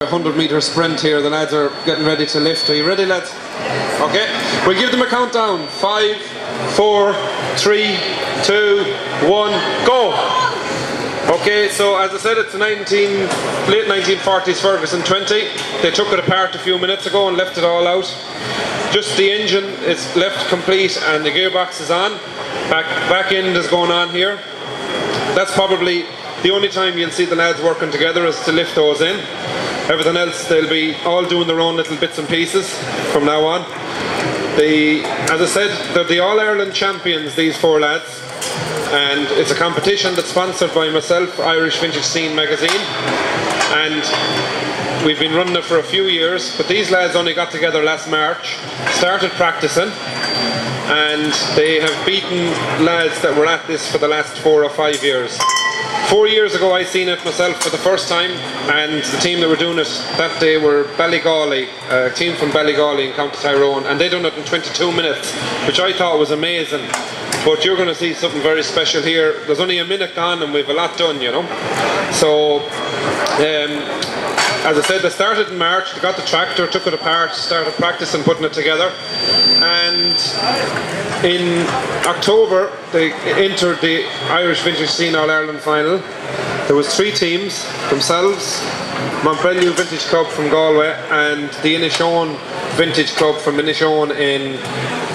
100-metre sprint here. The lads are getting ready to lift. Are you ready, lads? Okay, we'll give them a countdown. 5, 4, 3, 2, 1, go! Okay, so as I said, it's the late 1940s Ferguson20. They took it apart a few minutes ago and left it all out. Just the engine is left complete and the gearbox is on. Back end is going on here. That's probably the only time you'll see the lads working together is to lift those in. Everything else, they'll be all doing their own little bits and pieces from now on. As I said, they're the All-Ireland champions, these four lads. And it's a competition that's sponsored by myself, Irish Vintage Scene magazine. And we've been running it for a few years, but these lads only got together last March, started practicing, and they have beaten lads that were at this for the last 4 or 5 years. 4 years ago I seen it myself for the first time, and the team that were doing it that day were Ballygawley, a team from Ballygawley in County Tyrone, and they done it in 22 minutes, which I thought was amazing. But you're going to see something very special here. There's only a minute gone and we've a lot done, you know. So, as I said, they started in March, they got the tractor, took it apart, started practicing putting it together, and in October they entered the Irish Vintage Scene All-Ireland final. There was 3 teams, themselves, Montpellier Vintage Club from Galway and the Inishowen Vintage Club from Inishowen in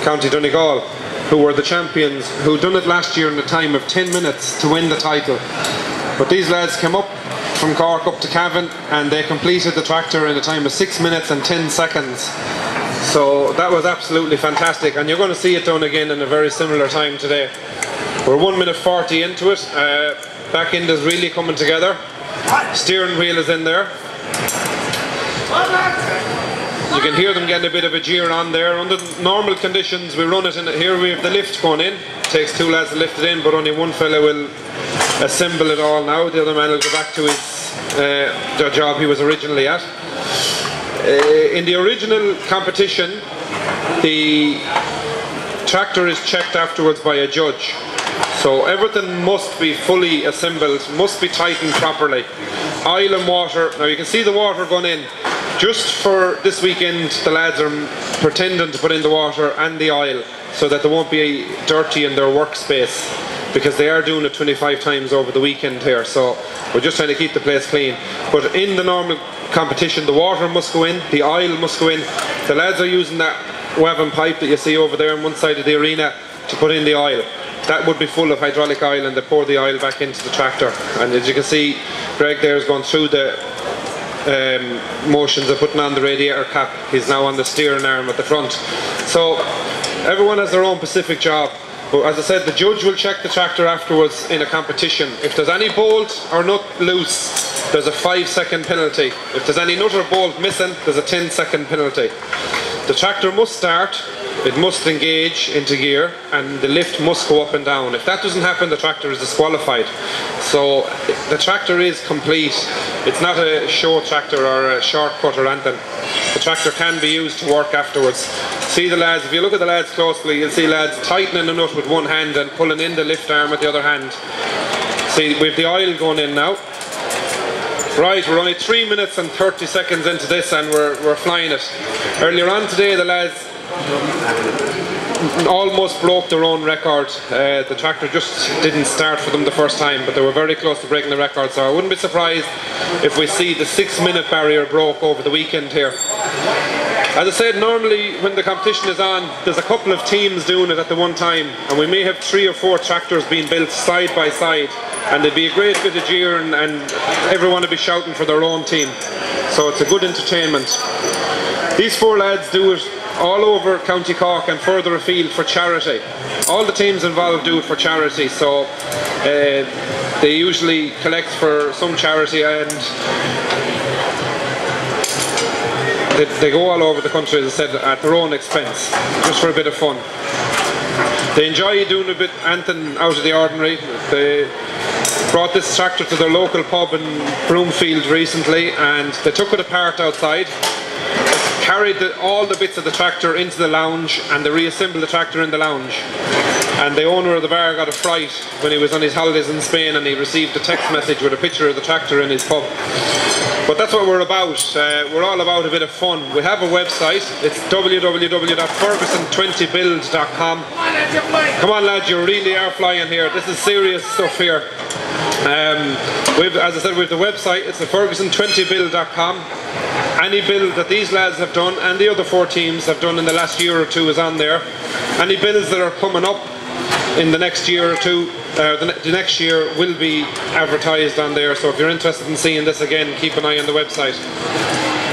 County Donegal, who were the champions, who done it last year in the time of 10 minutes to win the title. But these lads came up from Cork up to Cavan and they completed the tractor in a time of 6 minutes and 10 seconds. So that was absolutely fantastic, and you're going to see it done again in a very similar time today. We're 1 minute 40 into it. Back end is really coming together. Steering wheel is in there. You can hear them getting a bit of a jeer on there. Under normal conditions we run it in. Here we have the lift going in. It takes 2 lads to lift it in, but only one fella will assemble it all now. The other man will go back to the job he was originally at. In the original competition, the tractor is checked afterwards by a judge. So everything must be fully assembled, must be tightened properly. Oil and water, now you can see the water going in. Just for this weekend, the lads are pretending to put in the water and the oil so that there won't be dirty in their workspace, because they are doing it 25 times over the weekend here, so we're just trying to keep the place clean. But in the normal competition, the water must go in, the oil must go in. The lads are using that Wavin pipe that you see over there on one side of the arena to put in the oil. That would be full of hydraulic oil, and they pour the oil back into the tractor. And as you can see, Greg there is going through the motions of putting on the radiator cap. He's now on the steering arm at the front. So everyone has their own specific job. But as I said, the judge will check the tractor afterwards in a competition. If there's any bolt or nut loose, there's a 5-second penalty. If there's any nut or bolt missing, there's a 10-second penalty. The tractor must start, it must engage into gear, and the lift must go up and down. If that doesn't happen, the tractor is disqualified. So the tractor is complete. It's not a show tractor or a shortcut or anything. The tractor can be used to work afterwards. See the lads, if you look at the lads closely, you'll see lads tightening the nut with one hand and pulling in the lift arm with the other hand. See, we have the oil going in now. Right, we're only 3 minutes and 30 seconds into this and we're flying it. Earlier on today the lads almost broke their own record. The tractor just didn't start for them the first time, but they were very close to breaking the record, so I wouldn't be surprised if we see the 6-minute barrier broke over the weekend here. As I said, normally when the competition is on, there's a couple of teams doing it at the one time, and we may have 3 or 4 tractors being built side by side, and there'd be a great bit of jeering and everyone would be shouting for their own team. So it's a good entertainment. These 4 lads do it all over County Cork and further afield for charity. All the teams involved do it for charity, so they usually collect for some charity, and they go all over the country, as I said, at their own expense, just for a bit of fun. They enjoy doing a bit anything out of the ordinary. They brought this tractor to their local pub in Broomfield recently, and they took it apart outside, carried all the bits of the tractor into the lounge, and they reassembled the tractor in the lounge. And the owner of the bar got a fright when he was on his holidays in Spain and he received a text message with a picture of the tractor in his pub. But that's what we're about. We're all about a bit of fun. We have a website. It's www.Ferguson20build.com. Come on lads, you really are flying here. This is serious stuff here. As I said, we have the website. It's the Ferguson20build.com. Any build that these lads have done and the other 4 teams have done in the last year or 2 is on there. Any builds that are coming up in the next year or 2, the next year will be advertised on there. So if you're interested in seeing this again, keep an eye on the website.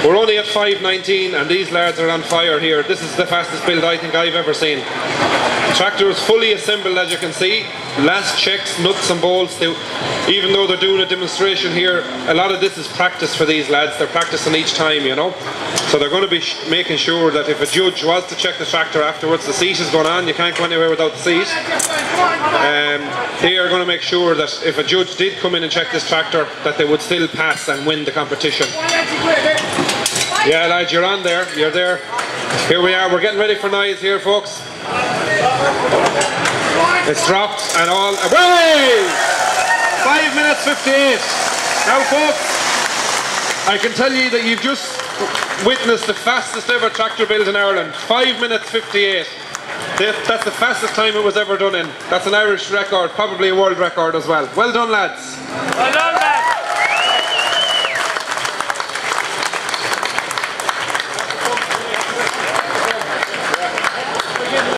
We're only at 5:19 and these lads are on fire here. This is the fastest build I think I've ever seen. The tractor is fully assembled, as you can see. Last checks, nuts and bolts. Even though they're doing a demonstration here, a lot of this is practice for these lads. They're practicing each time, you know. So they're going to be making sure that if a judge was to check the tractor afterwards, the seat is going on. You can't go anywhere without the seat. They are going to make sure that if a judge did come in and check this tractor, that they would still pass and win the competition. Yeah lads, you're on there, you're there. Here we are, we're getting ready for noise here folks. It's dropped and all, away! 5 minutes 58. Now folks, I can tell you that you've just witnessed the fastest ever tractor build in Ireland. 5 minutes 58. That's the fastest time it was ever done in. That's an Irish record, probably a world record as well. Well done lads. Well done.